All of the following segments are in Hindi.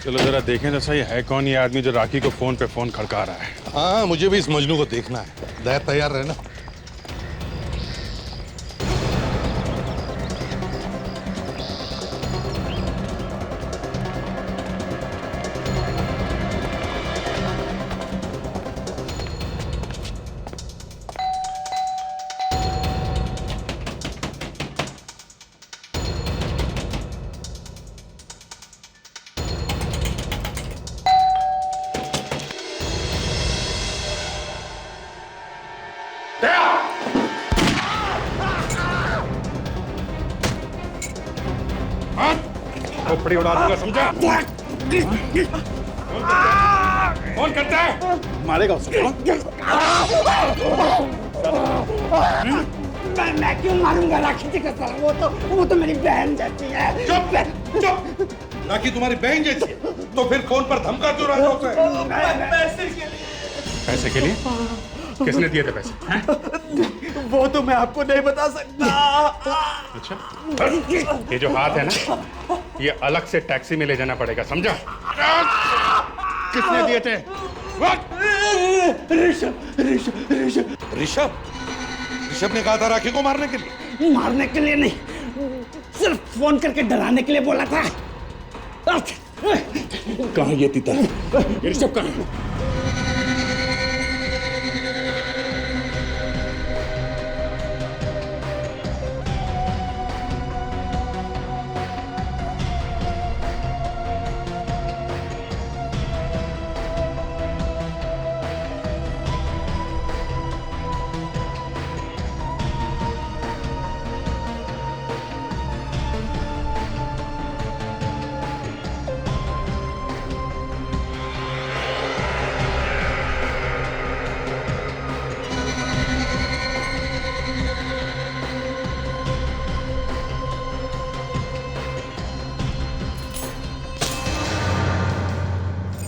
चलो जरा देखें तो सही है कौन ये आदमी जो राखी को फोन पे फोन खड़का रहा है। हाँ, मुझे भी इस मजनू को देखना है। दया तैयार रहना। खोपड़ी उड़ा दूंगा, समझा? कौन करता है? मारेगा उसे। मैं क्यों मारूंगा राखी जी का साला? वो तो मेरी बहन जैसी है। चुप चुप। राखी तुम्हारी बहन जैसी है, तो फिर फोन पर धमका क्यों रहा था उसे? पैसे के लिए? किसने दिए थे पैसे? हैं? वो तो मैं आपको नहीं बता सकता। अच्छा, ये जो हाथ है ना, ये अलग से टैक्सी में ले जाना पड़ेगा, समझा? किसने दिए थे? ऋषभ ने कहा था राखी को मारने के लिए। मारने के लिए नहीं, सिर्फ फोन करके डराने के लिए बोला था। कहाँ ये तीता? ये ऋषभ कहाँ है?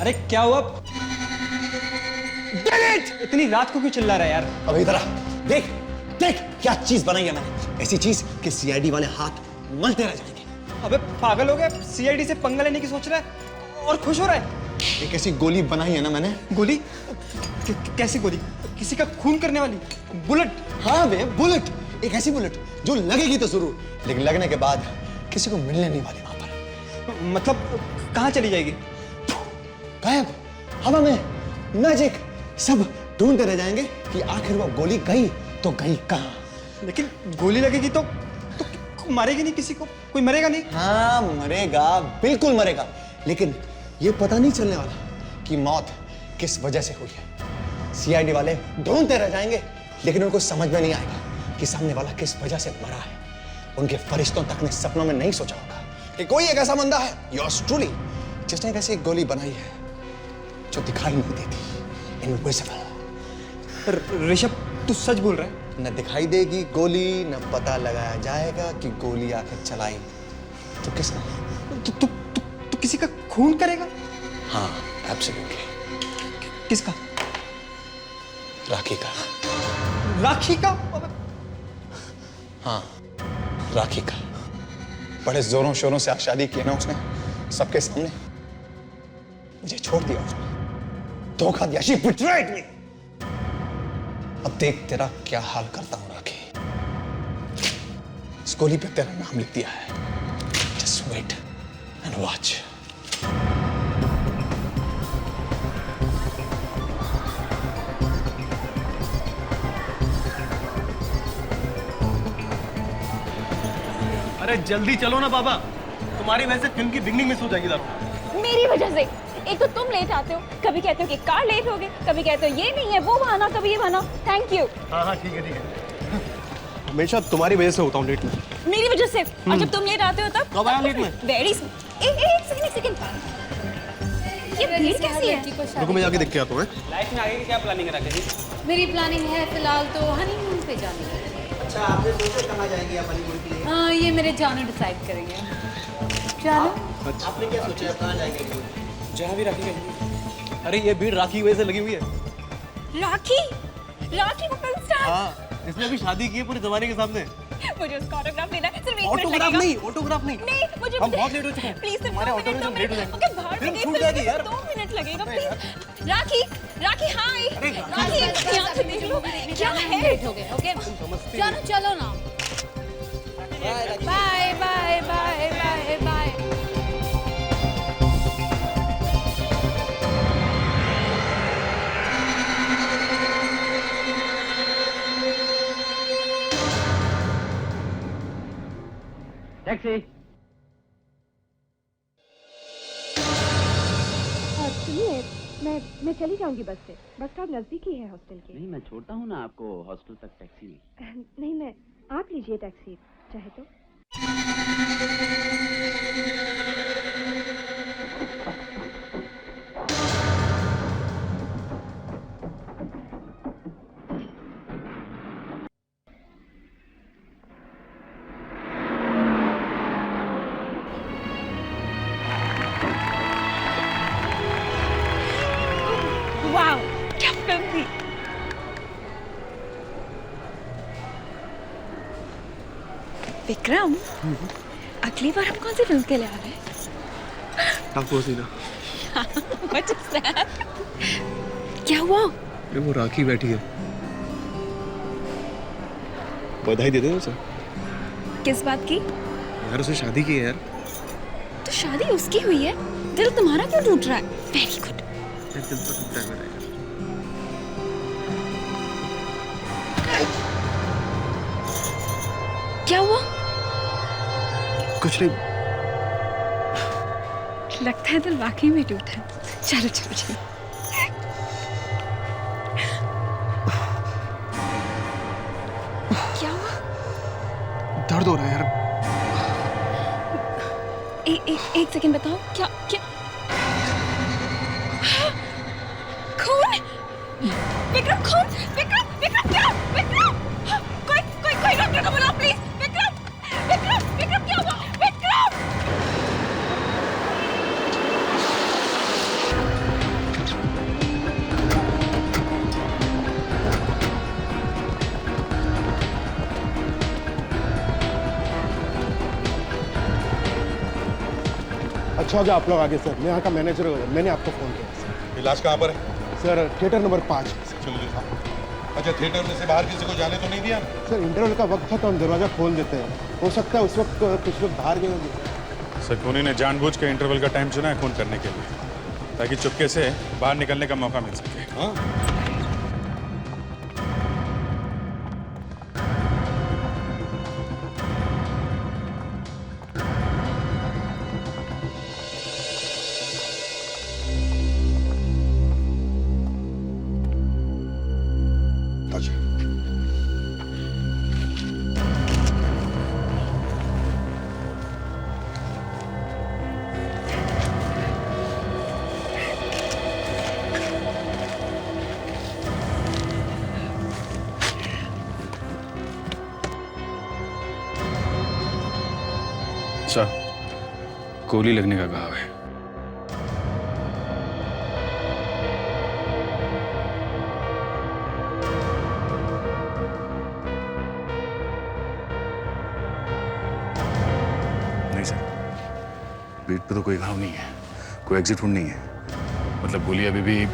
अरे क्या हुआ? इतनी रात को क्यों चिल्ला रहा है यार? अब इधर आ, देख देख क्या चीज बनाई है मैंने। ऐसी चीज कि सीआईडी वाले हाथ मलते रह जाएंगे। अबे पागल हो गया? सीआईडी से पंगा लेने की सोच रहा है और खुश हो रहा है? एक ऐसी गोली बनाई है ना मैंने। गोली? कैसी गोली? किसी का खून करने वाली बुलेट? हाँ बे, बुलेट। एक ऐसी बुलेट जो लगेगी तो जरूर, लेकिन लगने के बाद किसी को मिलने नहीं वाली वहां पर। मतलब कहाँ चली जाएगी? गायब, हवा में, मैजिक। सब ढूंढते रह जाएंगे कि आखिर वो गोली गई तो गई कहाँ। लेकिन गोली लगेगी तो मारेगी नहीं किसी को? कोई मरेगा नहीं? हाँ मरेगा, बिल्कुल मरेगा, लेकिन ये पता नहीं चलने वाला कि मौत किस वजह से हुई है। सीआईडी वाले ढूंढते रह जाएंगे, लेकिन उनको समझ में नहीं आएगा कि सामने वाला किस वजह से मरा है। उनके फरिश्तों तक ने सपनों में नहीं सोचा होगा कि कोई एक ऐसा बंदा है, योर्स ट्रूली, जिसने एक ऐसी गोली बनाई है जो दिखाई नहीं देती, इनविजिबल। ऋषभ तू सच बोल रहा है? न दिखाई देगी गोली, न पता लगाया जाएगा कि गोली आखिर चलाई तो किसने। तू किसी का खून करेगा? हाँ एब्सोल्युटली। किसका? राखी का। राखी का? हाँ राखी का। बड़े जोरों शोरों से आज शादी की ना उसने, सबके सामने। मुझे छोड़ दिया उसने, धोखा दिया। She betrayed me। अब देख तेरा क्या हाल करता हूं राखी। इस गोली पे तेरा नाम लिख दिया है। Just wait and watch। अरे जल्दी चलो ना बाबा, तुम्हारी वजह से फिल्म की बिगनिंग मिस हो जाएगी दादा। मेरी वजह से? एक तो तुम लेट आते हो, कभी कहते हो कि कार लेट हो गई, कभी कहते हो ये नहीं है, वो बहाना, कभी ये बहाना। Thank you. हाँ हाँ ठीक है। हमेशा तुम्हारी वजह से होता हूँ लेट में। मेरी वजह से? और जब तुम लेट आते हो तब? कब आया लेट में? वेरी एक सेकंड। ये भीड़ कैसी है? रुको मैं जाके देख के आता हूँ। लाइफ में आगे की क्या प्लानिंग है राकेश? मेरी प्लानिंग है फिलहाल तो हनीमून पे जाने की। अच्छा आपने सोचा कहाँ जाएंगी आप हनीमून के लिए? हाँ ये मेरे जानू डिसाइड करेंगे। जानू आपने क्या सोचा कहाँ जाएंगे? जहाँ भी राखी कहेंगी। अरे ये भीड़ राखी की वजह से लगी हुई है। राखी? राखी को कल स्टार्ट? हाँ इसने अभी शादी की है पूरे जमाने के सामने। मुझे उसका ऑटोग्राफ लेना है, सिर्फ 1 मिनट ऑटोग्राफ लगेगा। नहीं, ऑटोग्राफ नहीं। नहीं, मुझे हम बहुत लेट हो चुके हैं। प्लीज सिर्फ हमारे 2 ऑटो में मिनट, हम 2 लेट हो मिनट। जाएंगे। ओके, बाहर फिर से छूट गई, जाएगी यार। 2 मिनट लगेगा प्लीज। राखी, राखी हाय। राखी यहाँ से देख लो क्या है। लेट हो गए। ओके चलो चलो ना। Bye bye bye bye bye. Taxi. सुनिए, मैं चली जाऊंगी बस से। बस स्टॉप नजदीक ही है हॉस्टल के। नहीं, मैं छोड़ता हूँ ना आपको हॉस्टल तक टैक्सी में। नहीं, मैं आप लीजिए टैक्सी चाहे तो। वाह, क्या फिल्म थी। विक्रम, अगली बार हम कौन सी फिल्म के लिए आ रहे हैं? टापोसीना। What is that? क्या हुआ? अरे वो राखी बैठी है। बधाई दे दे उसे। किस बात की? यार उसे शादी की है यार। तो शादी उसकी हुई है, दिल तुम्हारा क्यों टूट रहा है? Very good. दिल तो टूटता है मेरा। क्या हुआ? कुछ नहीं। लगता है दिल वाकई में टूटा है। चलो चलो चलो। क्या हुआ? दर्द हो रहा है यार। एक सेकंड बताओ, क्या क्या खून? विक्रम, खून! विक्रम, विक्रम क्या? विक्रम, कोई डॉक्टर को बुलाओ प्लीज। विक्रम, विक्रम, विक्रम क्या हुआ? विक्रम! अच्छा हो गया आप लोग आगे सर। मैं यहाँ का मैनेजर हूँ, मैंने आपको फ़ोन किया सर। इलाज कहाँ पर है? Sir theatre number 5। चलो दिखाओ। अच्छा, थिएटर में से बाहर किसी को जाने तो नहीं दिया ना? सर इंटरवल का वक्त था तो हम दरवाज़ा खोल देते हैं। हो सकता है उस वक्त कुछ लोग बाहर गए होंगे। सर खूनी ने जानबूझ के इंटरवल का टाइम चुना है खून करने के लिए, ताकि चुपके से बाहर निकलने का मौका मिल सके। हाँ, अच्छा। अच्छा, गोली लगने का घाव है। नहीं सर, पीठ पे तो कोई घाव नहीं है, कोई एग्जिट वुंड नहीं है। मतलब गोली अभी भी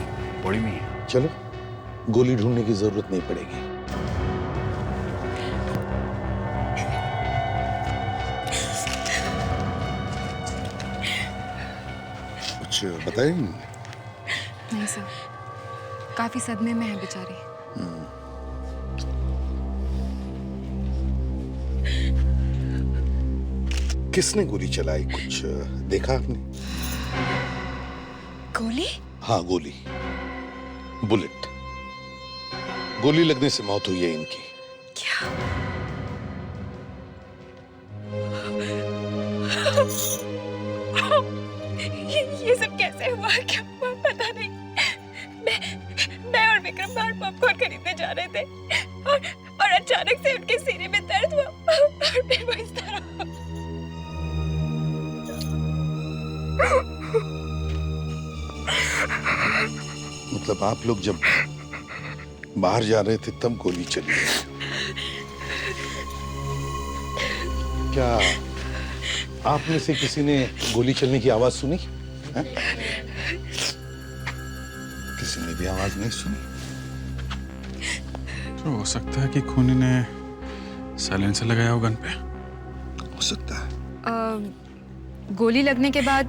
बॉडी में ही है। चलो, गोली ढूंढने की जरूरत नहीं पड़ेगी। कुछ बताएं? नहीं सर, काफी सदमे में है बेचारी। किसने गोली चलाई, कुछ देखा आपने? गोली? हाँ, गोली, बुलेट। गोली लगने से मौत हुई है इनकी। क्या? ये सब कैसे हुआ? क्या हुआ? पता नहीं। मैं और विक्रम बाहर पॉपकॉर्न खरीदने जा रहे थे और अचानक से उनके सीने में दर्द हुआ और फिर वो इस तरह। मतलब आप लोग जब बाहर जा रहे थे तब गोली चली? क्या आप में से किसी ने गोली चलने की आवाज सुनी है? किसी ने भी आवाज नहीं सुनी? तो हो सकता है कि खूनी ने साइलेंसर लगाया हो गन पे। हो सकता है। गोली लगने के बाद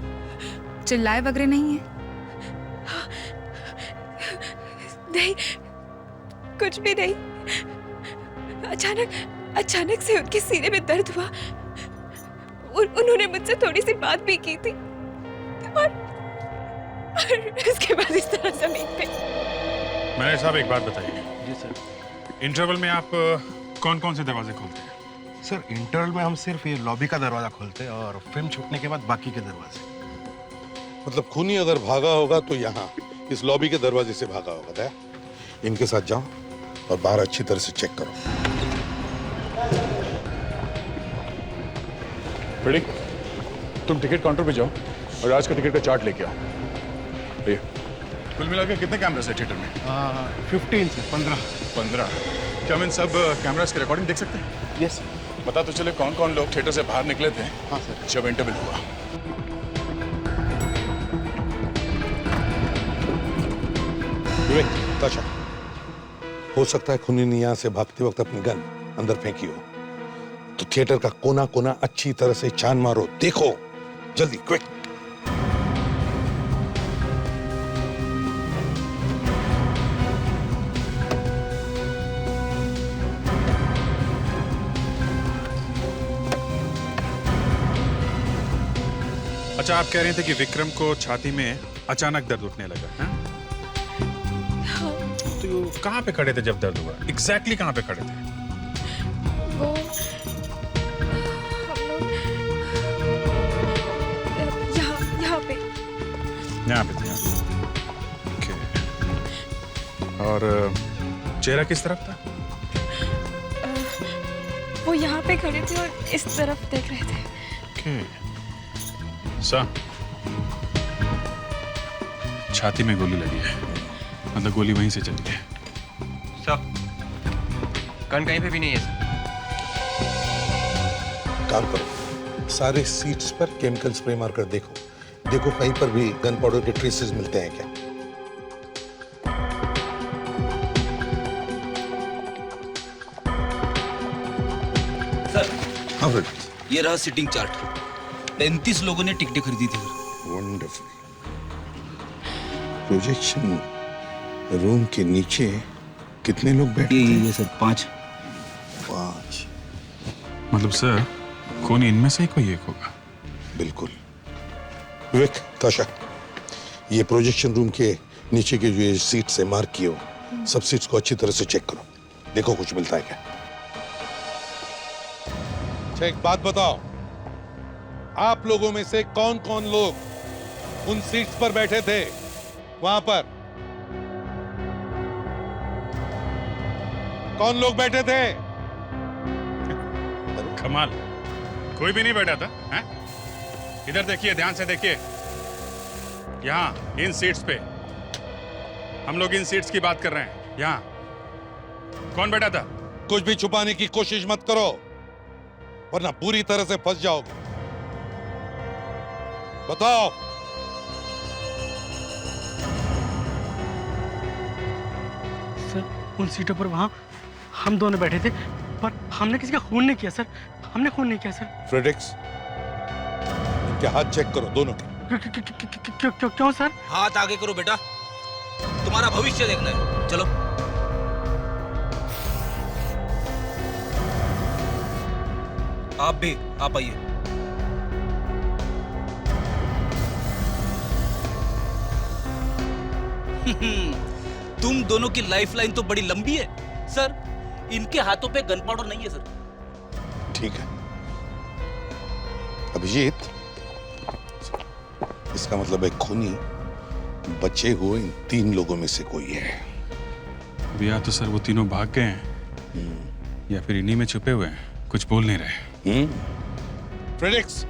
चिल्लाए वगैरह नहीं है? नहीं, कुछ भी नहीं। अचानक से उनके सीने में दर्द हुआ। उन्होंने मुझसे थोड़ी सी बात भी की थी और इसके बाद इस तरह जमीन पे। मैनेजर साहब एक बात बताइए। जी सर। इंटरवल में आप कौन कौन से दरवाजे खोलते हैं? सर इंटरवल में हम सिर्फ ये लॉबी का दरवाजा खोलते हैं और फिल्म छूटने के बाद बाकी के दरवाजे। मतलब खूनी अगर भागा होगा तो यहाँ इस लॉबी के दरवाजे से भागा होगा। दया, इनके साथ जाओ और बाहर अच्छी तरह से चेक करो। प्रेडिक, तुम टिकट काउंटर पे जाओ और आज का टिकट का चार्ट लेके आओ। ये कुल मिलाकर कितने कैमरास है थिएटर में? 15 से 15। 15। क्या हम इन सब कैमरास की रिकॉर्डिंग देख सकते हैं? यस। पता तो चले कौन कौन लोग थिएटर से बाहर निकले थे हाँ सर। जब इंटरवल हुआ। विवेक, ताशा, हो सकता है खूनी ने यहाँ से भागते वक्त अपनी गन अंदर फेंकी हो। तो थिएटर का कोना कोना अच्छी तरह से छान मारो, देखो जल्दी, क्विक। अच्छा, आप कह रहे थे कि विक्रम को छाती में अचानक दर्द उठने लगा, है? तो कहाँ पे खड़े थे जब दर्द हुआ? एग्जैक्टली कहाँ पे खड़े थे? वो यहाँ पे थे। ओके। और चेहरा किस तरफ था? वो यहाँ पे खड़े थे और इस तरफ देख रहे थे। ओके। छाती में गोली लगी है, मतलब गोली वहीं से चली है। सर, गन कहीं पे भी नहीं है सर। काम करो, सारे सीट्स पर केमिकल स्प्रे मार कर देखो कहीं पर भी गन पाउडर के ट्रेसेस मिलते हैं क्या? सर, हाँ फिर ये रहा सिटिंग चार्ट। 35 लोगों ने टिकटें खरीदी थी सर। वंडरफुल। प्रोजेक्शन रूम के नीचे कितने लोग बैठे ये सर 5। मतलब सर, खूनी इनमें से ही कोई एक होगा। बिल्कुल। विवेक, ताशा, ये प्रोजेक्शन रूम के नीचे के जो ये सीट से मार्क किए हो, सब सीट्स को अच्छी तरह से चेक करो, देखो कुछ मिलता है क्या। अच्छा, एक बात बताओ, आप लोगों में से कौन कौन लोग उन सीट्स पर बैठे थे वहां पर? कौन लोग बैठे थे? कमाल, कोई भी नहीं बैठा था, हैं? इधर देखिए, ध्यान से देखिए। यहाँ इन सीट्स पे, हम लोग इन सीट्स की बात कर रहे हैं। यहाँ कौन बैठा था? कुछ भी छुपाने की कोशिश मत करो, वरना पूरी तरह से फंस जाओगे। बताओ। सर, उन सीटों पर वहाँ हम दोनों बैठे थे, पर हमने किसी का खून नहीं किया सर। हमने खून नहीं किया सर। फ्रेडिक्स, इनके हाथ चेक करो दोनों के। क्यों सर? हाथ आगे करो बेटा, तुम्हारा भविष्य देखना है। चलो। आप भी, आप आइए। तुम दोनों की लाइफलाइन तो बड़ी लंबी है सर। इनके हाथों पे गन पाउडर नहीं है सर। ठीक है अभिजीत, इसका मतलब है खूनी बचे हुए इन 3 लोगों में से कोई है। या तो सर वो तीनों भाग गए हैं, या फिर इन्हीं में छुपे हुए हैं, कुछ बोल नहीं रहे। फ्रेडिक्स,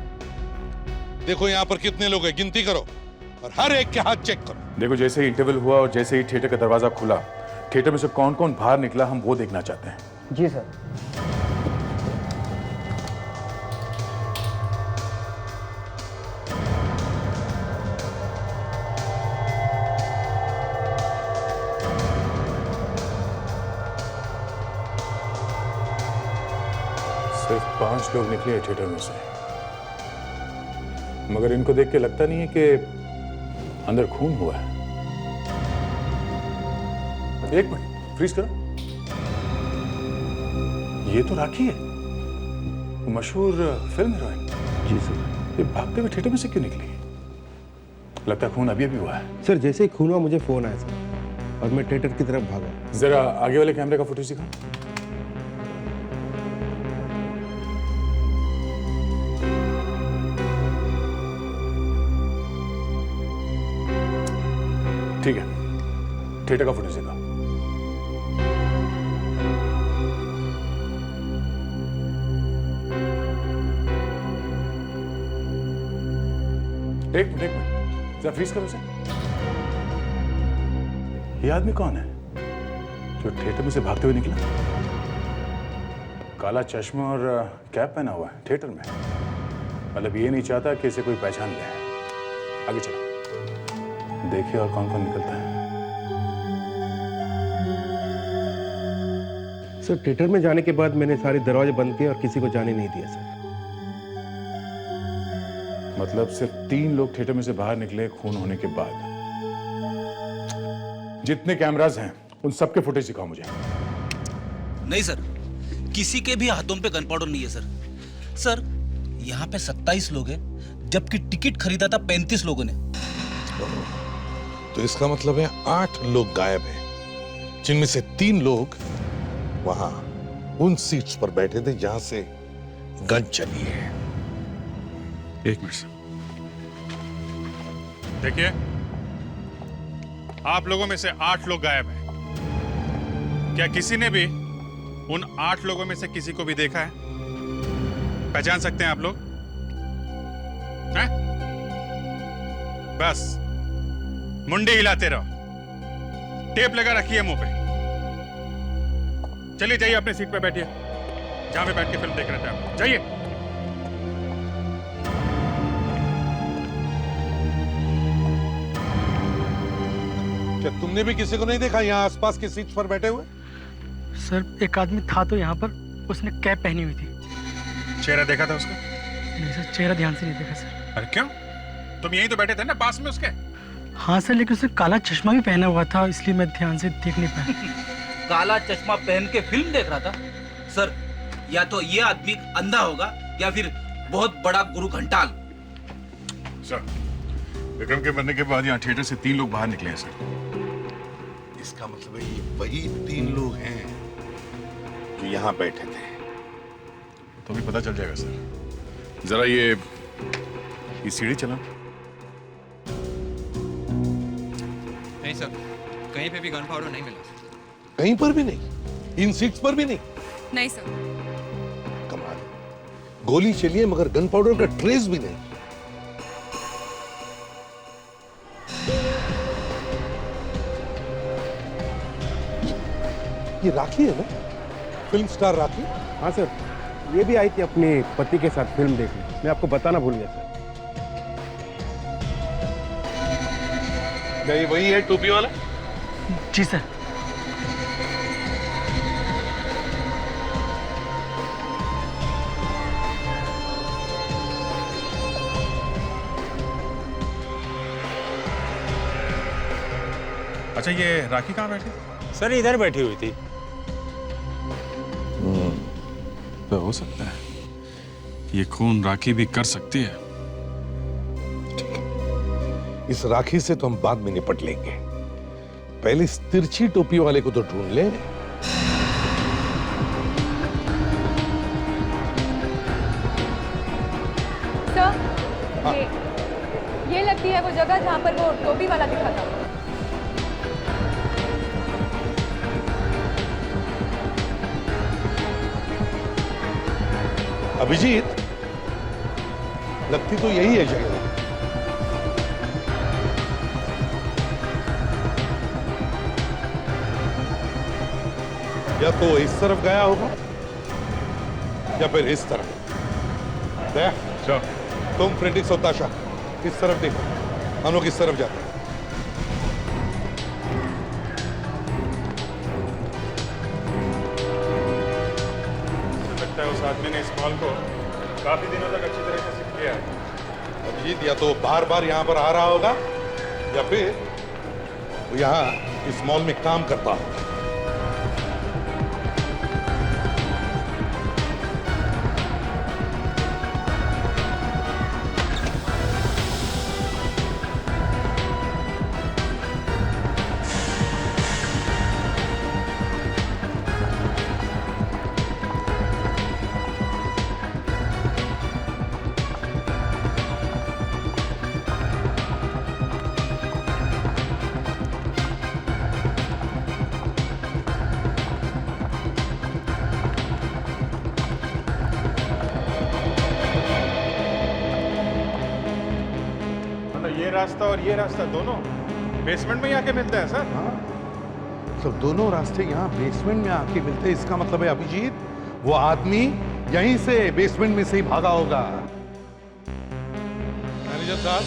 देखो यहाँ पर कितने लोग हैं, गिनती करो और हर एक के हाथ चेक करो। देखो, जैसे ही इंटरवल हुआ और जैसे ही थिएटर का दरवाजा खुला, थिएटर में से कौन कौन बाहर निकला हम वो देखना चाहते हैं। जी सर। सिर्फ 5 लोग निकले थिएटर में से, मगर इनको देख के लगता नहीं है कि अंदर खून हुआ है। एक मिनट फ्रीज करो। ये तो राखी है, मशहूर फिल्म हीरोइन। जी सर। ये भागते हुए थिएटर में से क्यों निकली? लगता है खून अभी अभी हुआ है। सर जैसे ही खून हुआ मुझे फोन आया सर और मैं थिएटर की तरफ भागा। जरा आगे वाले कैमरे का फुटेज दिखाओ। ठीक है, थिएटर का फुटेज दिखाओ। एक मिनट जरा फ्रीज करो उसे। ये आदमी कौन है जो थिएटर में से भागते हुए निकला? काला चश्मा और कैप पहना हुआ है थिएटर में, मतलब ये नहीं चाहता कि इसे कोई पहचान ले। आगे चलो, देखिए और कौन कौन निकलता है। सर थिएटर में जाने के बाद मैंने सारे दरवाजे बंद किए और किसी को जाने नहीं दिया सर। मतलब सिर्फ 3 लोग थिएटर में से बाहर निकले खून होने के बाद। जितने कैमरास हैं उन सबके फुटेज दिखाओ मुझे। नहीं सर, किसी के भी हाथों पे गन पाउडर नहीं है सर। सर यहाँ पे 27 लोग हैं, जबकि टिकट खरीदा था 35 लोगों ने। तो इसका मतलब है 8 लोग गायब हैं, जिनमें से 3 लोग वहां उन सीट्स पर बैठे थे जहां से गन चली है। एक मिनट सर, देखिए आप लोगों में से 8 लोग गायब हैं। क्या किसी ने भी उन 8 लोगों में से किसी को भी देखा है? पहचान सकते हैं आप लोग? हैं? बस मुंडी हिलाते रहो, टेप लगा रखिए मुंह पे। चलिए जाइए अपनी सीट पे बैठिए, जहां पे बैठ के फिल्म देख रहे थे आप। जाइए। क्या तुमने भी किसी को नहीं देखा यहाँ आसपास की सीट्स पर बैठे हुए? सर एक आदमी था तो यहाँ पर, उसने कैप पहनी हुई थी। चेहरा देखा था उसका? नहीं सर, चेहरा ध्यान से नहीं देखा सर। अरे क्यों? तुम यहीं तो बैठे थे ना पास में उसके। हाँ सर, लेकिन उसने काला चश्मा भी पहना हुआ था, इसलिए मैं ध्यान से देख नहीं पाया। काला चश्मा पहन के फिल्म देख रहा था? सर या तो ये आदमी अंधा होगा या फिर बहुत बड़ा गुरु घंटाल। सर विक्रम के मरने के बाद यहाँ थिएटर से 3 लोग बाहर निकले हैं सर। इसका मतलब है ये वही 3 लोग हैं जो यहाँ बैठे थे। तो भी पता चल जाएगा सर। जरा ये सीढ़ी चला। नहीं सर, कहीं पे भी गन पाउडर नहीं मिला। कहीं पर भी नहीं? इन सीट्स पर भी नहीं? नहीं सर। कमाल, गोली चली है मगर गन पाउडर का ट्रेस भी नहीं। ये राखी है ना, फिल्म स्टार राखी? हाँ सर, ये भी आई थी अपने पति के साथ फिल्म देखने। मैं आपको बताना भूल गया सर। नहीं वही है टोपी वाला? जी सर। अच्छा ये राखी कहाँ बैठी? सर इधर बैठी हुई थी। तो हो सकता है ये खून राखी भी कर सकती है। इस राखी से तो हम बाद में निपट लेंगे, पहले इस तिरछी टोपी वाले को तो ढूंढ ले। सर ये लगती है वो जगह जहाँ पर वो टोपी वाला दिखा था। अभिजीत, लगती तो यही है जगह। या तो इस तरफ गया होगा या फिर इस तरफ। दया, तुम फ्रेंडिक्स और ताशा इस तरफ देखो, हम लोग इस तरफ जाते हैं। लगता है उस आदमी ने इस मॉल को काफी दिनों तक अच्छी तरह से सीख लिया है। अभिजीत या तो बार बार यहाँ पर आ रहा होगा या फिर वो यहाँ इस मॉल में काम करता होगा। ये रास्ता और ये रास्ता दोनों बेसमेंट में ही आके मिलते हैं सर। तो दोनों रास्ते यहाँ बेसमेंट में आके मिलते हैं, इसका मतलब है अभिजीत वो आदमी यहीं से बेसमेंट में से ही भागा होगा। मैनेजर साहब,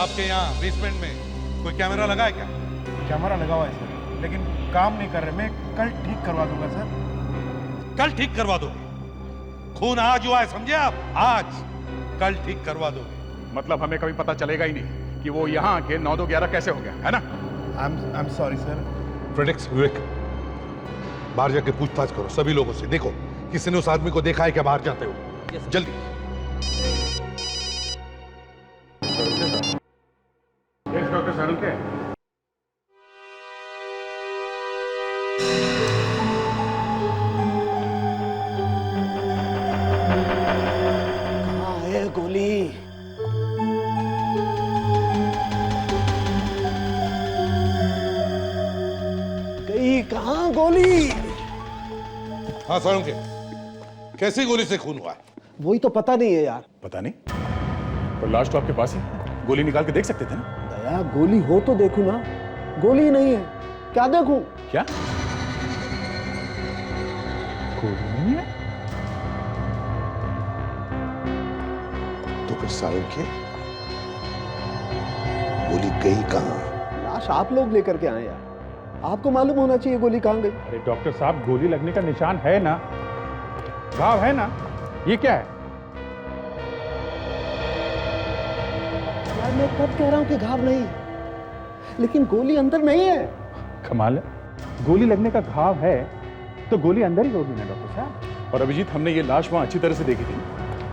आपके यहाँ बेसमेंट में कोई कैमरा लगा है क्या? कैमरा लगा हुआ है सर, लेकिन काम नहीं कर रहे। मैं कल ठीक करवा दूंगा सर। कल ठीक करवा दोगे? खून आज हुआ है, समझे आप? आज कल ठीक करवा दोगे? मतलब हमें कभी पता चलेगा ही नहीं कि वो यहाँ आके 9-2-11 कैसे हो गया, है ना? I am sorry sir. फ्रेडेक्स, विवेक, बाहर जाके पूछताछ करो सभी लोगों से। देखो किसी ने उस आदमी को देखा है क्या बाहर जाते हो? जल्दी। Yes doctor Salunke. कहाँ है गोली? गई कहाँ गोली? हाँ सालुंके, कैसी गोली से खून हुआ है? वही तो पता नहीं है यार। पता नहीं, पर लाश तो आपके पास ही, गोली निकाल के देख सकते थे ना? दया, गोली हो तो देखूं ना। गोली नहीं है, क्या देखूं? क्या गोली नहीं है? तो फिर सालुंके गोली गई कहाँ? लाश आप लोग लेकर के आए यार, आपको मालूम होना चाहिए गोली कहाँ गई। अरे डॉक्टर साहब, गोली लगने का निशान है ना, घाव है ना, ये क्या है? यार मैं कब कह रहा हूँ कि घाव नहीं है, लेकिन गोली अंदर नहीं है। कमाल है, गोली लगने का घाव है तो गोली अंदर ही होगी ना डॉक्टर साहब। और अभिजीत, हमने ये लाश वहां अच्छी तरह से देखी थी,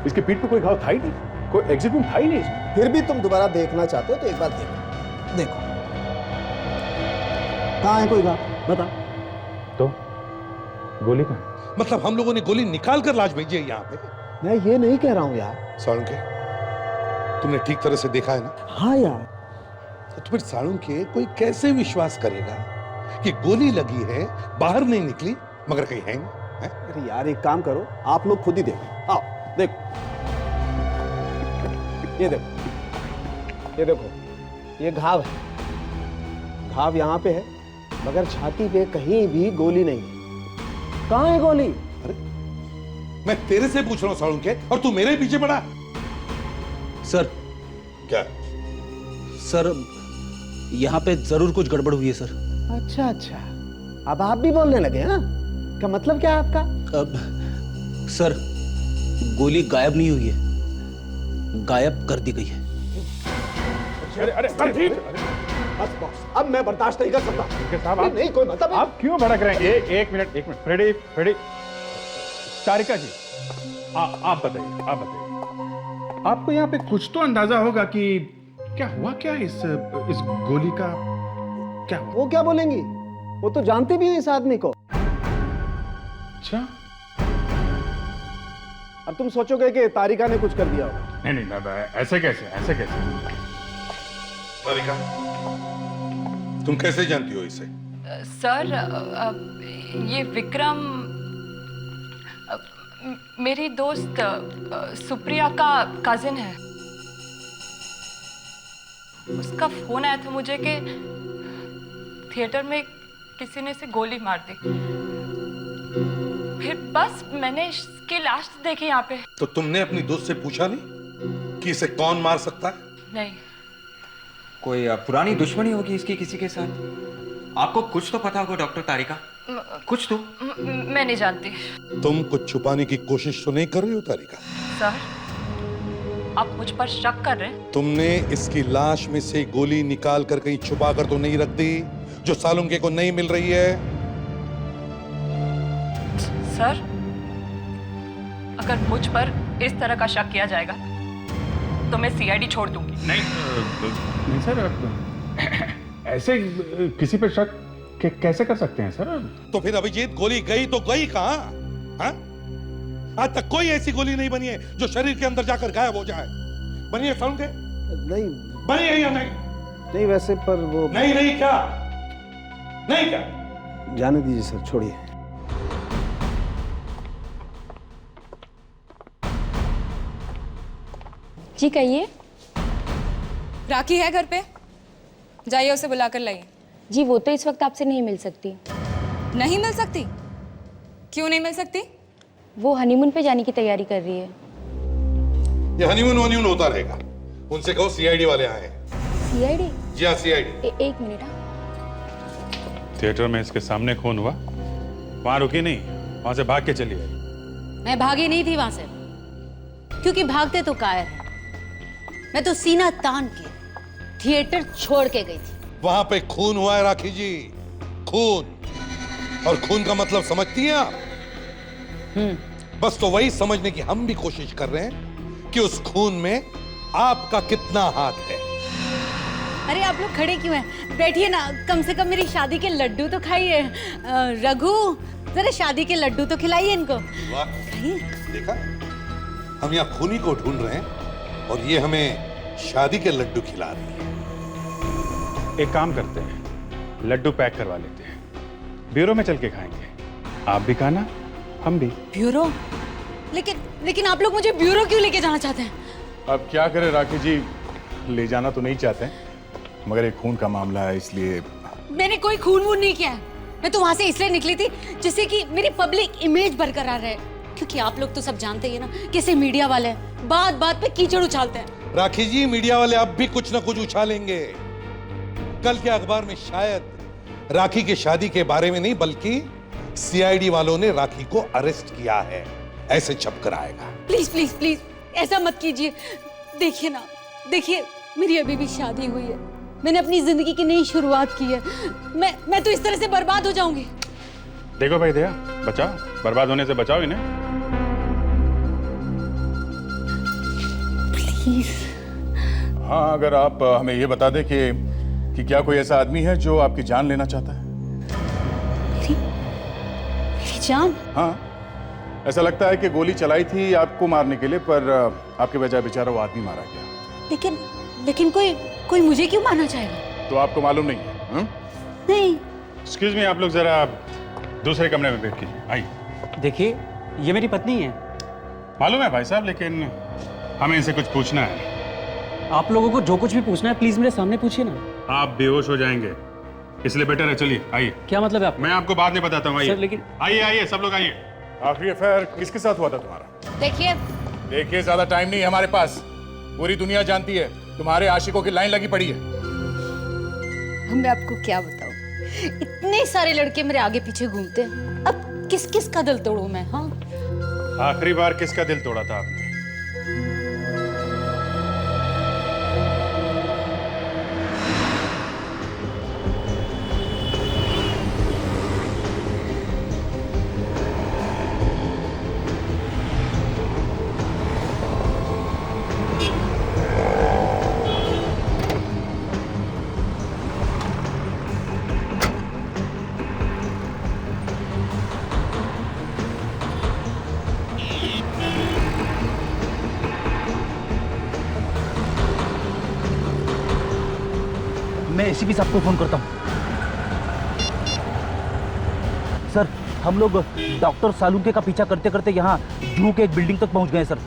इसके पीठ पे कोई घाव था ही नहीं, कोई एग्जिट वुंड था ही नहीं इसमें। फिर भी तुम दोबारा देखना चाहते हो तो एक बार देखो। देखो कहाँ है कोई घाव, बता। तो गोली का मतलब हम लोगों ने गोली निकाल कर लाश भेजी है यहाँ पे? मैं ये नहीं कह रहा हूँ यार। सालुंके, तुमने ठीक तरह से देखा है ना? हाँ यार। तो फिर सालुंके कोई कैसे विश्वास करेगा कि गोली लगी है, बाहर नहीं निकली, मगर कहीं है नहीं? अरे यार एक काम करो, आप लोग खुद ही देखो। आओ देखो, ये देखो, ये देखो, ये घाव है। घाव यहाँ पे है, मगर छाती पे कहीं भी गोली नहीं है। कहाँ है गोली? अरे मैं तेरे से पूछ रहा हूँ सालुंके, और तू मेरे पीछे पड़ा। सर। क्या? सर, यहाँ पे जरूर कुछ गड़बड़ हुई है सर। अच्छा अच्छा, अब आप भी बोलने लगे? हाँ, क्या मतलब क्या है आपका? अब सर, गोली गायब नहीं हुई है, गायब कर दी गई है। अरे बस बॉस, अब मैं बर्दाश्त नहीं कर सकता। साहब, आप नहीं कोई मतलब आप क्यों भड़क रहे हैं? एक मिनट, फ्रेडी, तारिका जी, आप बताइए, आपको यहाँ पे कुछ तो अंदाजा होगा कि क्या हुआ, क्या इस गोली का क्या हुआ? वो क्या बोलेंगी, वो तो जानती भी है इस आदमी को। अच्छा, अब तुम सोचोगे कि तारिका ने कुछ कर दिया होगा। नहीं, ऐसे कैसे? तारिका, तुम कैसे जानती हो इसे? सर, ये विक्रम मेरी दोस्त सुप्रिया का कजिन है। उसका फोन आया था मुझे कि थिएटर में किसी ने इसे गोली मार दी। फिर बस मैंने इसकी लाश देखी यहाँ पे। तो तुमने अपनी दोस्त से पूछा नहीं कि इसे कौन मार सकता है? नहीं। कोई पुरानी दुश्मनी होगी इसकी किसी के साथ? आपको कुछ तो पता होगा डॉक्टर तारिका। कुछ तो मैं नहीं जानती। तुम कुछ छुपाने की कोशिश तो नहीं कर रही हो तारिका? सर, आप मुझ पर शक कर रहे हैं? तुमने इसकी लाश में से गोली निकाल कर कहीं छुपा कर तो नहीं रख दी जो सालुंके को नहीं मिल रही है? सर, अगर मुझ पर इस तरह का शक किया जाएगा तो मैं सीआईडी छोड़ दूंगी। नहीं सर, ऐसे किसी पे शक कैसे कर सकते हैं सर? तो फिर अभिजीत गोली गई तो गई कहां? हाँ? आज तक कोई ऐसी गोली नहीं बनी है जो शरीर के अंदर जाकर गायब हो जाए। बनी है सालुंके? नहीं बनी है या नहीं? नहीं वैसे पर वो नहीं नहीं क्या? नहीं क्या? जाने दीजिए सर, छोड़िए। जी कहिए। राखी है घर पे? जाइए उसे बुलाकर लाइए। जी वो तो इस वक्त आपसे नहीं मिल सकती। नहीं मिल सकती? क्यों नहीं मिल सकती? वो हनीमून पे जाने की तैयारी कर रही है। ये हनीमून वनीमून होता रहेगा। उनसे कहो सीआईडी वाले आए हैं। सीआईडी? जी हाँ सीआईडी। एक मिनट। थिएटर में इसके सामने खून हुआ, वहां रुकी नहीं, वहां से भाग के चली आई। मैं भागी नहीं थी वहां से, क्योंकि भागते तो कायर है। मैं तो सीना तान के थिएटर छोड़ के गई थी। वहां पे खून हुआ है राखी जी, खून। और खून का मतलब समझती हैं आप? बस तो वही समझने की हम भी कोशिश कर रहे हैं कि उस खून में आपका कितना हाथ है। अरे आप लोग खड़े क्यों हैं? बैठिए ना, कम से कम मेरी शादी के लड्डू तो खाइए। रघु, जरा शादी के लड्डू तो खिलाइए इनको। वाह, देखा, हम यहाँ खूनी को ढूंढ रहे हैं और ये हमें शादी के लड्डू खिला रही है। एक काम करते हैं, लड्डू पैक करवा लेते हैं, ब्यूरो में चल के खाएंगे। आप भी खाना, हम भी। ब्यूरो? लेकिन आप लोग मुझे ब्यूरो क्यों लेके जाना चाहते हैं? अब क्या करें राखी जी, ले जाना तो नहीं चाहते, मगर एक खून का मामला है इसलिए। मैंने कोई खून वून नहीं किया है। मैं तो वहां से इसलिए निकली थी जिससे कि मेरी पब्लिक इमेज बरकरार रहे, क्योंकि आप लोग तो सब जानते ही ना कैसे मीडिया वाले बात बात पे कीचड़ उछालते हैं। राखी जी, मीडिया वाले अब भी कुछ ना कुछ उछालेंगे। कल के अखबार में शायद राखी की शादी के बारे में नहीं, बल्कि सीआईडी वालों ने राखी को अरेस्ट किया है, ऐसे छपकर आएगा। प्लीज प्लीज प्लीज ऐसा मत कीजिए। देखिए ना, देखिए मेरी अभी भी शादी हुई है, मैंने अपनी जिंदगी की नई शुरुआत की है। मैं तो इस तरह से बर्बाद हो जाऊंगी। देखो भाई दया, बचाओ, बर्बाद होने से बचाओ इन्हें। प्लीज। हाँ, अगर आप हमें ये बता दें कि क्या कोई ऐसा आदमी है जो आपकी जान लेना चाहता है? मेरी जान? हाँ, ऐसा लगता है कि गोली चलाई थी आपको मारने के लिए, पर आपके बजाय बेचारा वो आदमी मारा गया। लेकिन कोई मुझे क्यों मारना चाहेगा? तो आपको मालूम नहीं है? नहीं। एक्सक्यूज मी, आप लोग जरा दूसरे कमरे में बैठ कीजिए, आइए। देखिए, ये मेरी पत्नी है। मालूम है भाई साहब, लेकिन हमें इनसे कुछ पूछना है। आप लोगों को जो कुछ भी पूछना है प्लीज मेरे सामने पूछिए ना। आप बेहोश हो जाएंगे, इसलिए बेटर है चलिए, आइए। क्या मतलब है आप? मैं आपको बाद में बताता हूँ, आइए। सर, लेकिन आइए आइए, सब लोग आइए। आखिरी अफेयर किसके साथ हुआ था तुम्हारा? देखिए ज्यादा टाइम नहीं है हमारे पास। पूरी दुनिया जानती है तुम्हारे आशिकों की लाइन लगी पड़ी है। मैं आपको क्या बताऊं, इतने सारे लड़के मेरे आगे पीछे घूमते हैं, अब किस किस का दिल तोड़ूं मैं? हाँ, आखिरी बार किसका दिल तोड़ा था आपने? मैं एसीपी साहब को फोन करता हूँ। सर, हम लोग डॉक्टर सालुंके का पीछा करते करते यहाँ जू के एक बिल्डिंग तक पहुँच गए सर।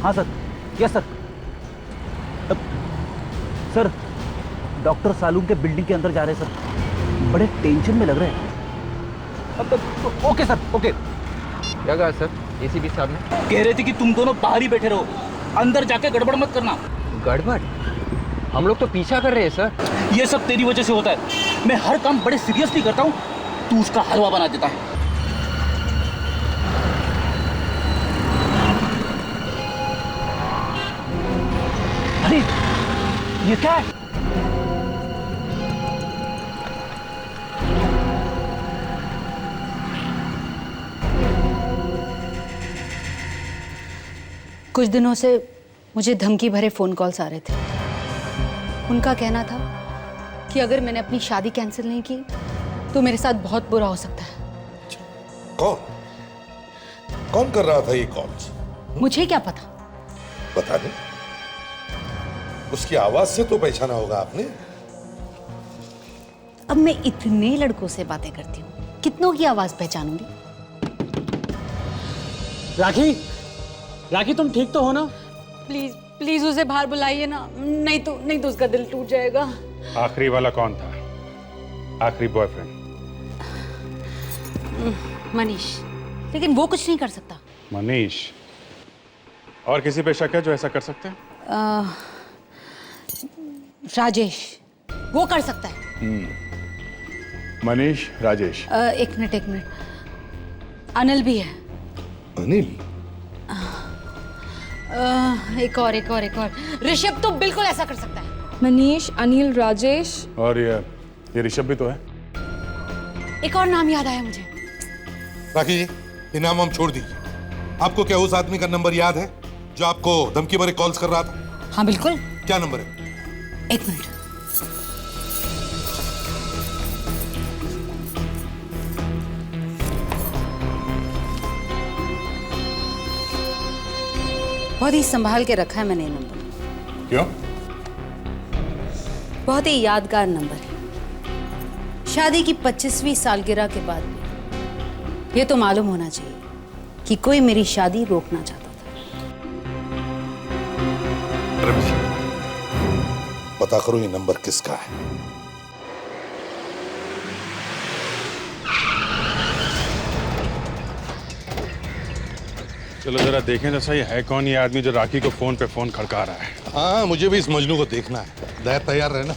हाँ sir, yes sir. Sir, doctor Salunke building के अंदर जा रहे हैं सर, बड़े टेंशन में लग रहे हैं। Okay sir, okay. क्या कहा सर एसीपी साहब ने? कह रहे थे कि तुम दोनों बाहर ही बैठे रहो, अंदर जाके गड़बड़ मत करना। गड़बड़? हम लोग तो पीछा कर रहे हैं सर। ये सब तेरी वजह से होता है। मैं हर काम बड़े सीरियसली करता हूँ, तू उसका हलवा बना देता है। अरे ये क्या है? कुछ दिनों से मुझे धमकी भरे फोन कॉल्स आ रहे थे। उनका कहना था कि अगर मैंने अपनी शादी कैंसिल नहीं की तो मेरे साथ बहुत बुरा हो सकता है। कौन कर रहा था ये कॉल्स? मुझे क्या पता? बता दे। उसकी आवाज से तो पहचाना होगा आपने। अब मैं इतने लड़कों से बातें करती हूँ, कितनों की आवाज पहचानूंगी? राखी, राखी तुम ठीक तो हो ना? प्लीज प्लीज उसे बाहर बुलाइए ना, नहीं तो उसका दिल टूट जाएगा। आखिरी वाला कौन था? आखिरी बॉयफ्रेंड? मनीष, लेकिन वो कुछ नहीं कर सकता। मनीष? और किसी पे शक है जो ऐसा कर सकते हैं? राजेश, वो कर सकता है। मनीष, राजेश। एक मिनट। अनिल भी है। अनिल? एक और। ऋषभ तो बिल्कुल ऐसा कर सकता है। मनीष, अनिल, राजेश और ये ऋषभ भी तो है। एक और नाम याद आया मुझे। राखी जी, ये नाम हम छोड़ दीजिए। आपको क्या उस आदमी का नंबर याद है जो आपको धमकी भरे कॉल्स कर रहा था? हाँ बिल्कुल। क्या नंबर है? एक मिनट। बहुत ही संभाल के रखा है मैंने ये नंबर। क्यों? बहुत ही यादगार नंबर है। शादी की 25वीं सालगिरह के बाद ये तो मालूम होना चाहिए कि कोई मेरी शादी रोकना चाहता था। पता करो ये नंबर किसका है। चलो जरा देखें तो सही, है कौन ये आदमी जो राखी को फोन पे फोन खड़का रहा है? हाँ, मुझे भी इस मजनू को देखना है। तैयार रहना।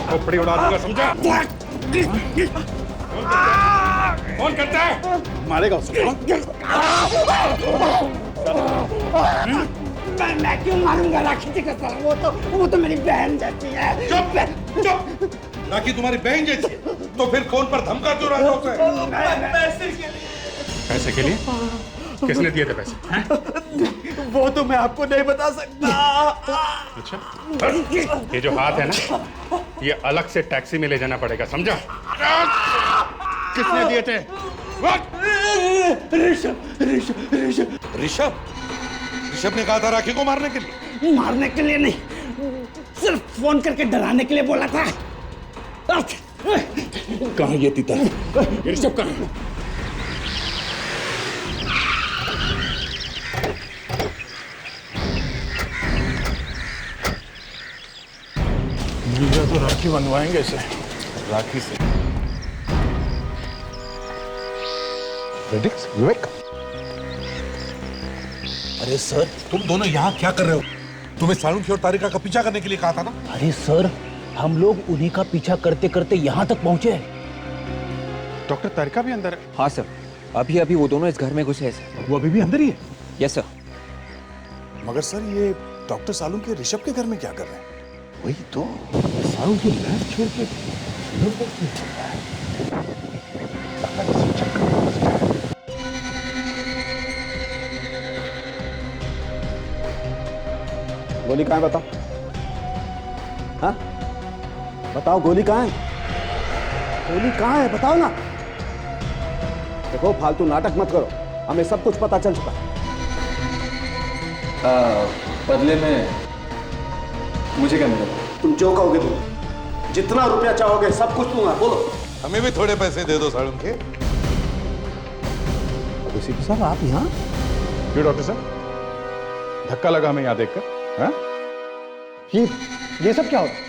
खोपड़ी उड़ा दूंगा, समझा? कौन करता है? मारेगा उसको। मैं क्यों मारूंगा राखी जी का साला? वो तो मेरी बहन जैसी है। चुप। राखी तुम्हारी बहन जैसी है तो फिर फोन पर धमका क्यों रहा है? पैसे के लिए? किसने दिए थे पैसे? वो तो मैं आपको नहीं बता सकता। अच्छा, ये जो हाथ है ना, ये अलग से टैक्सी में ले जाना पड़ेगा, समझा? किसने दिए थे? ऋषभ ने कहा था राखी को मारने के लिए। मारने के लिए नहीं, सिर्फ फोन करके डराने के लिए बोला था। कहाँ ये तीता? ऋषभ कहाँ है? तो राखी बनवाएंगे इसे। राखी से विवेक। अरे सर, तुम दोनों यहाँ क्या कर रहे हो? तुम्हें सालुंखी और तारिका का पीछा करने के लिए कहा था ना? अरे सर, हम लोग उन्हीं का पीछा करते करते यहाँ तक पहुँचे। डॉक्टर तारिका भी अंदर है? हाँ सर, अभी वो दोनों इस घर में घुसे हैं। वो अभी भी अंदर ही है? Yes sir. मगर सर, ये डॉक्टर सालुंखी ऋषभ के घर में क्या कर रहे हैं? वही तो, सालुंखी लैब छोड़ के गोली कहाँ है बताओ? हाँ बताओ, गोली कहाँ है? गोली कहाँ है बताओ ना। देखो फालतू नाटक मत करो, हमें सब कुछ पता चल चुका है। बदले में मुझे क्या मिलेगा? तुम जो कहोगे तुम, जितना रुपया चाहोगे सब कुछ दूंगा। बोलो। हमें भी थोड़े पैसे दे दो सालुंखे। सीपी साहब आप यहाँ? क्यों डॉक्टर साहब, धक्का लगा हमें यहाँ देखकर? हाँ? ये सब क्या हो रहा है?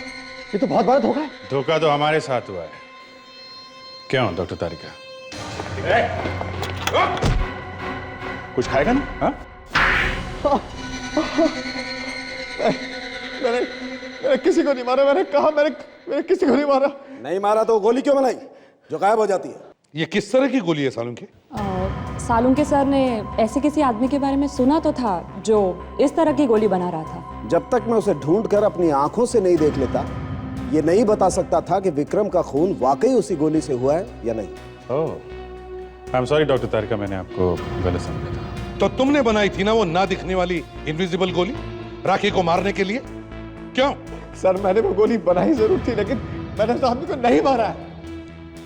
ये तो बहुत बड़ा धोखा है। धोखा तो हमारे साथ हुआ है। क्यों डॉक्टर तारिका? कुछ खाएगा ना? हाँ? मैंने किसी को नहीं मारा। मैंने कहा मैंने किसी को नहीं मारा। नहीं मारा तो गोली क्यों बनाई जो गायब हो जाती है? ये किस तरह की गोली है सालुंखे? सालुंखे सर ने ऐसे किसी आदमी के बारे में सुना तो था जो इस तरह की गोली बना रहा था। जब तक मैं उसे ढूंढ कर अपनी आंखों से नहीं देख लेता, ये नहीं बता सकता था कि विक्रम का खून वाकई उसी गोली से हुआ है या नहीं। ओह, आई एम सॉरी डॉक्टर तारिका, मैंने आपको गलत समझा था। तो तुमने बनाई थी ना वो ना दिखने वाली इनविजिबल गोली राखी को मारने के लिए? क्यों? सर मैंने वो गोली बनाई जरूर थी, लेकिन मैंने उस आदमी को नहीं मारा है।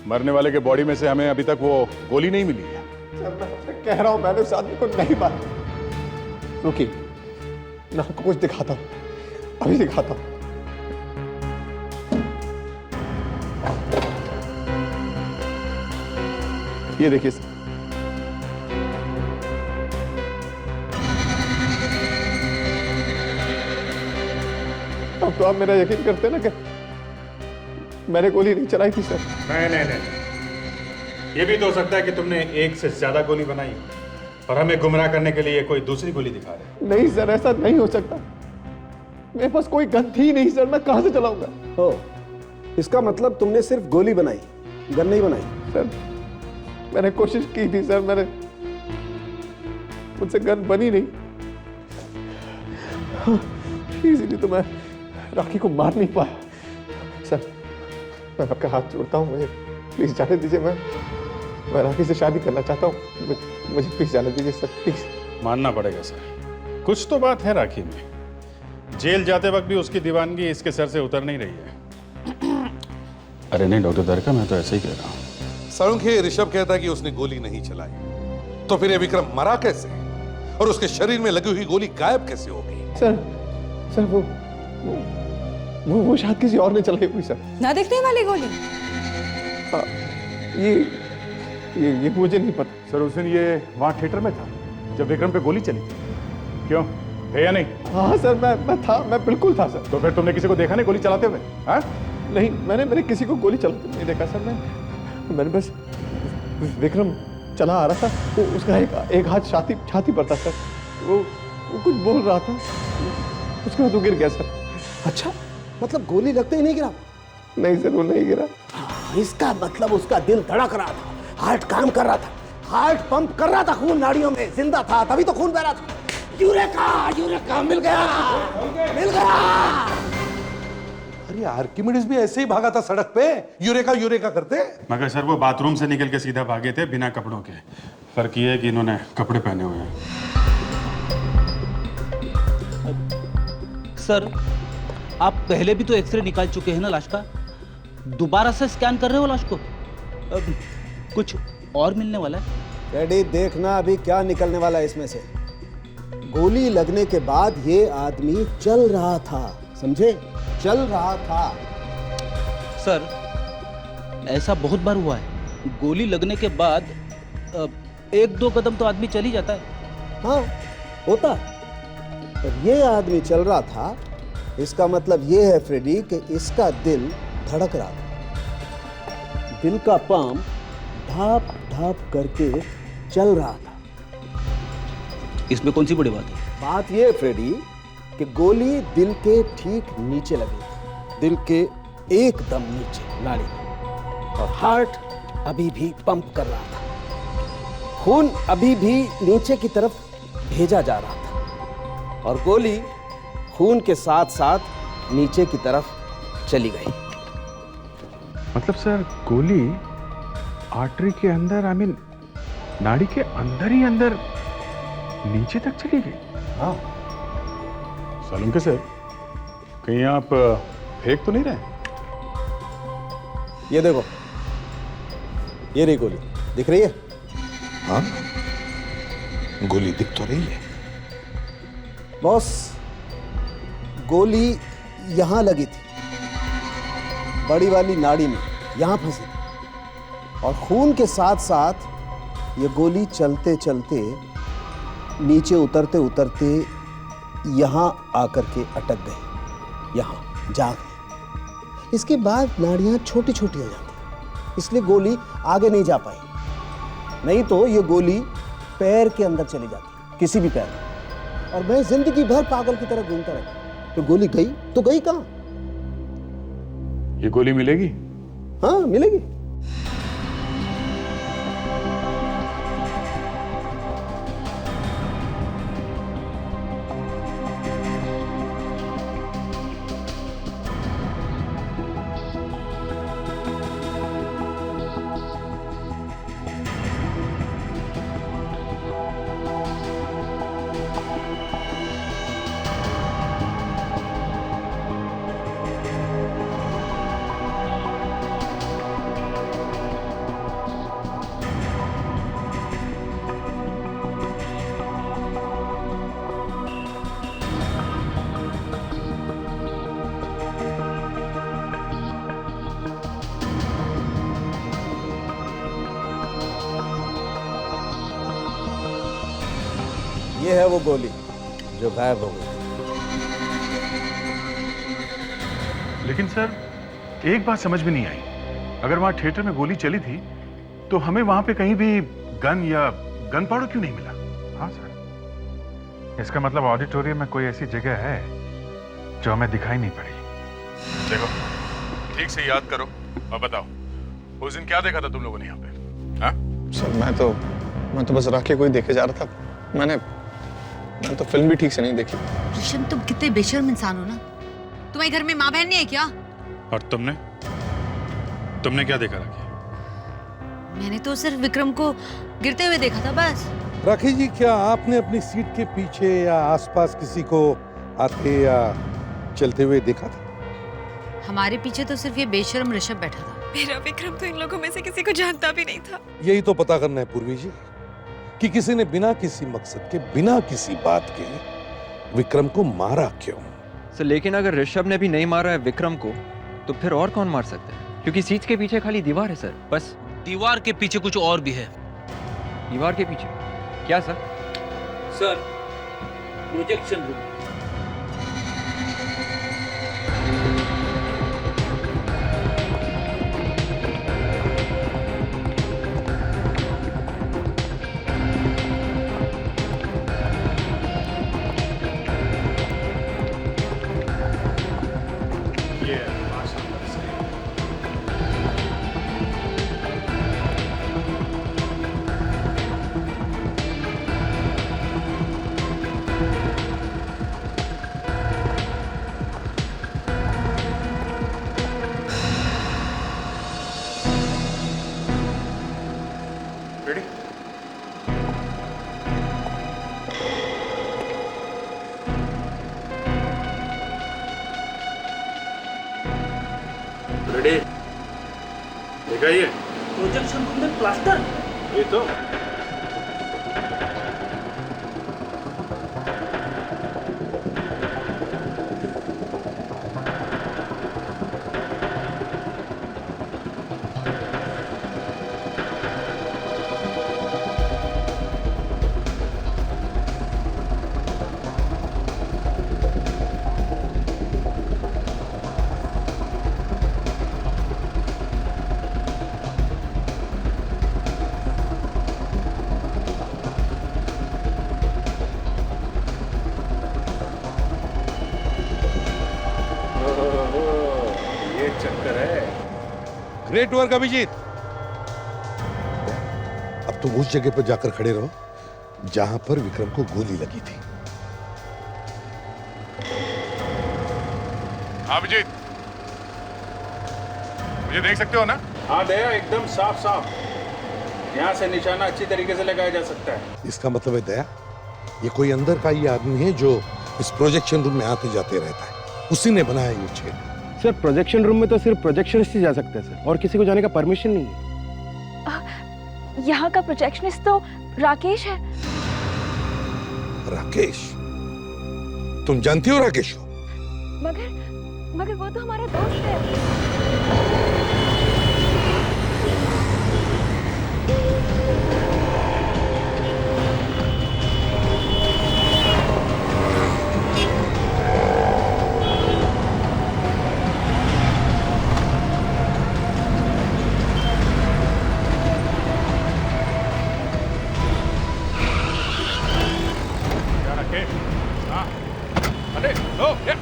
मरने वाले के बॉडी में से हमें अभी तक वो गोली नहीं मिली है। सर मैं कह रहा हूं मैंने उस आदमी को नहीं मारा। रुकी, मैं आपको कुछ दिखाता हूं, अभी दिखाता हूं। ये देखिए सर, अब तो आप मेरा यकीन करते हैं ना कि मैंने गोली नहीं चलाई थी सर। नहीं, ये भी तो हो सकता है कि तुमने एक से ज्यादा गोली बनाई और हमें गुमराह करने के लिए कोई दूसरी गोली दिखा रहे। नहीं सर, ऐसा नहीं हो सकता। मेरे पास कोई गन थी नहीं सर, मैं कहां से चलाऊंगा? हो, इसका मतलब तुमने सिर्फ गोली बनाई, गन नहीं बनाई? सर मैंने कोशिश की थी सर, मुझसे गन बनी नहीं, इसीलिए तो मैं राखी को मार नहीं पाया। सर मैं आपका हाथ जोड़ता हूँ, मुझे प्लीज जाने दीजिए। मैं राखी से शादी करना चाहता हूँ, मुझे प्लीज जाने दीजिए सर, प्लीज। मानना पड़ेगा सर, कुछ तो बात है राखी में। जेल जाते वक्त भी उसकी दीवानगी इसके सर से उतर नहीं रही है। अरे नहीं डॉक्टर तारिका, मैं तो ऐसे ही कह रहा हूँ। सालुंखे, ऋषभ कहता है कि उसने गोली नहीं चलाई, तो फिर ये विक्रम मरा कैसे और उसके शरीर में लगी हुई गोली गायब कैसे हो गई? सर वो शायद किसी और ने चलाई हुई सर। ना दिखने वाली गोली? ये मुझे नहीं पता सर। उस दिन ये वहां थिएटर में था जब विक्रम पे गोली चली थी। क्यों, है या नहीं? हाँ सर, मैं बिल्कुल था सर। तो फिर तुमने किसी को देखा नहीं गोली चलाते हुए? हाँ? नहीं, मैंने किसी को गोली चलाते नहीं देखा सर। मैंने बस विक्रम चला आ रहा था, वो उसका एक हाथ छाती पर था सर। वो कुछ बोल रहा था, उसके बाद वो गिर गया सर। अच्छा, मतलब गोली लगते ही नहीं गिरा? नहीं सर, वो नहीं गिरा। इसका मतलब उसका दिल धड़क रहा था, हार्ट काम कर रहा था, हार्ट पंप कर रहा था, खून नाड़ियों में जिंदा था, तभी तो खून बह रहा था। यूरेका मिल गया। अरे आर्किमिडीज भी ऐसे ही भागा था सड़क पे, यूरेका करते। मगर सर वो बाथरूम से निकल के सीधा भागे थे बिना कपड़ों के। फर्क ये है कि इन्होंने कपड़े पहने हुए हैं। सर, आप पहले भी तो एक्सरे निकाल चुके हैं ना लाश का, दोबारा से स्कैन कर रहे हो लाश को? कुछ और मिलने वाला है? रेडी, देखना अभी क्या निकलने वाला है इसमें से। गोली लगने के बाद ये आदमी चल रहा था, समझे? चल रहा था। सर, ऐसा बहुत बार हुआ है, गोली लगने के बाद 1-2 कदम तो आदमी चल ही जाता है। हाँ, होता। पर ये आदमी चल रहा था, इसका मतलब ये है फ्रेडी कि इसका दिल धड़क रहा था। दिल का पंप ढाप ढाप करके चल रहा था। इसमें कौन सी बड़ी बात है? बात ये है फ्रेडी कि गोली दिल के ठीक नीचे लगी, दिल के एकदम नीचे नाड़ी, और हार्ट अभी भी पंप कर रहा था, खून अभी भी नीचे की तरफ भेजा जा रहा था, और गोली खून के साथ साथ नीचे की तरफ चली गई। मतलब सर, गोली आर्टरी के अंदर, आई मीन नाड़ी के अंदर ही अंदर नीचे तक चली गई? हाँ। सालुंखे सर, कहीं आप फेंक तो नहीं रहे? ये देखो, ये रही गोली, दिख रही है? हाँ, गोली दिख तो रही है। बॉस, गोली यहां लगी थी, बड़ी वाली नाड़ी में, यहां फंसी थी। और खून के साथ साथ ये गोली चलते चलते नीचे उतरते उतरते यहां आकर के अटक गई, यहां जा गई। इसके बाद नाड़ियां छोटी छोटी हो जाती, इसलिए गोली आगे नहीं जा पाई। नहीं तो ये गोली पैर के अंदर चली जाती, किसी भी पैर में। और मैं जिंदगी भर पागल की तरह घूमता रहता। तो गोली गई तो गई कहां? ये गोली मिलेगी? हाँ, मिलेगी। ये है वो गोली जो गायब हो गई। लेकिन सर, एक बात समझ में नहीं आई। अगर वहां थिएटर में गोली चली थी तो हमें वहां पे कहीं भी गन या गन पाउडर क्यों नहीं मिला? हाँ सर, इसका मतलब ऑडिटोरियम में कोई ऐसी जगह है जो हमें दिखाई नहीं पड़ी। देखो, ठीक से याद करो और बताओ, उस दिन क्या देखा था तुम लोगों ने यहाँ पे? हाँ सर, मैं तो बस राके को ही देखे जा रहा था। मैंने तो फिल्म भी ठीक से नहीं देखी। ऋषभ, तुम कितने बेशर्म इंसान हो ना। तुम्हारे घर में माँ बहन नहीं है क्या? और तुमने क्या देखा राखी? मैंने तो सिर्फ विक्रम को गिरते हुए देखा था बस। राखी जी, क्या आपने अपनी सीट के पीछे या आसपास किसी को आते या चलते हुए देखा था? हमारे पीछे तो सिर्फ ये बेशर्म ऋषभ बैठा था। मेरा विक्रम तो इन लोगों में से किसी को जानता भी नहीं था। यही तो पता करना है पूर्वी जी, कि किसी ने बिना किसी मकसद के, बिना किसी बात के विक्रम को मारा क्यों? सर, लेकिन अगर ऋषभ ने भी नहीं मारा है विक्रम को, तो फिर और कौन मार सकता है? क्योंकि सीट के पीछे खाली दीवार है सर, बस। दीवार के पीछे कुछ और भी है। दीवार के पीछे क्या sir? Sir, projection room. Ready? दिखाइए। प्रोजेक्शन रूम में प्लास्टर। ये तो ग्रेट वर्क अभिजीत। अब तुम उस जगह पर जाकर खड़े रहो जहां पर विक्रम को गोली लगी थी। अभिजीत, मुझे देख सकते हो ना? हाँ दया, एकदम साफ साफ। यहाँ से निशाना अच्छी तरीके से लगाया जा सकता है। इसका मतलब है दया, ये कोई अंदर का ही आदमी है जो इस प्रोजेक्शन रूम में आते जाते रहता है। उसी ने बनाया ये छेद। सर, प्रोजेक्शन रूम में तो सिर्फ प्रोजेक्शनिस्ट ही जा सकते हैं सर, और किसी को जाने का परमिशन नहीं है। यहाँ का प्रोजेक्शनिस्ट तो राकेश है। राकेश? तुम जानती हो राकेश को? मगर वो तो हमारा दोस्त है। हाँ, अरे लो, या।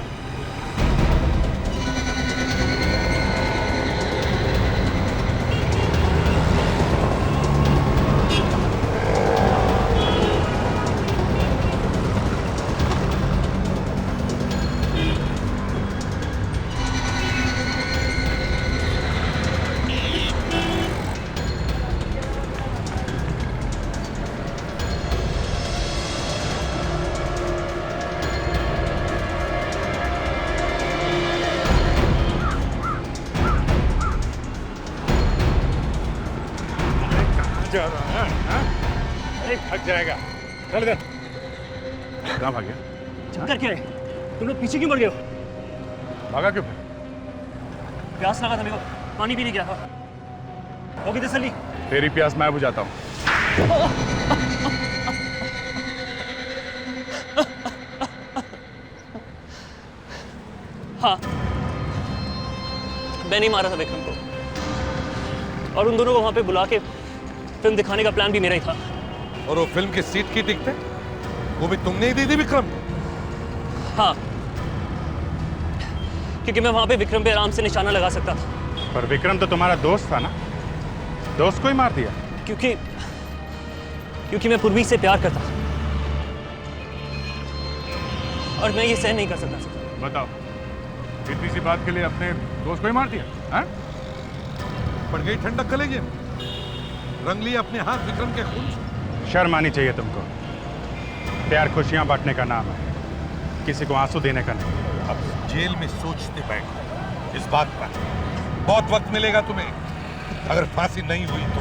जा रहा है, हाँ? अरे भाग जाएगा। चल इधर। कहाँ भाग गया? चक्कर क्या है? तुम लोग पीछे क्यों बढ़ गए हो? भागा क्यों? प्यास लगा था मेरे को, पानी पीने गया था। होगी तसल्ली? तेरी प्यास मैं बुझाता हूँ। हाँ, मैं नहीं मारा था विक्रम को, और उन दोनों को वहां पे बुला के फिल्म दिखाने का प्लान भी मेरा ही था। और वो फिल्म की सीट की टिकट वो भी तुमने ही दी थी विक्रम? हाँ, क्योंकि मैं वहां पे विक्रम पे आराम से निशाना लगा सकता था। पर विक्रम तो तुम्हारा दोस्त था ना, दोस्त को ही मार दिया। क्योंकि मैं पूर्वी से प्यार करता था और मैं ये सहन नहीं कर सकता था। बताओ, इतनी सी बात के लिए अपने दोस्त को ही मार दिया? हाँ? पड़ गई ठंडक कलेजे में, रंग लिया अपने हाथ विक्रम के खून से। शर्म आनी चाहिए तुमको। प्यार खुशियां बांटने का नाम है, किसी को आंसू देने का नहीं। अब जेल में सोचते बैठो इस बात पर। बहुत वक्त मिलेगा तुम्हें। अगर फांसी नहीं हुई तो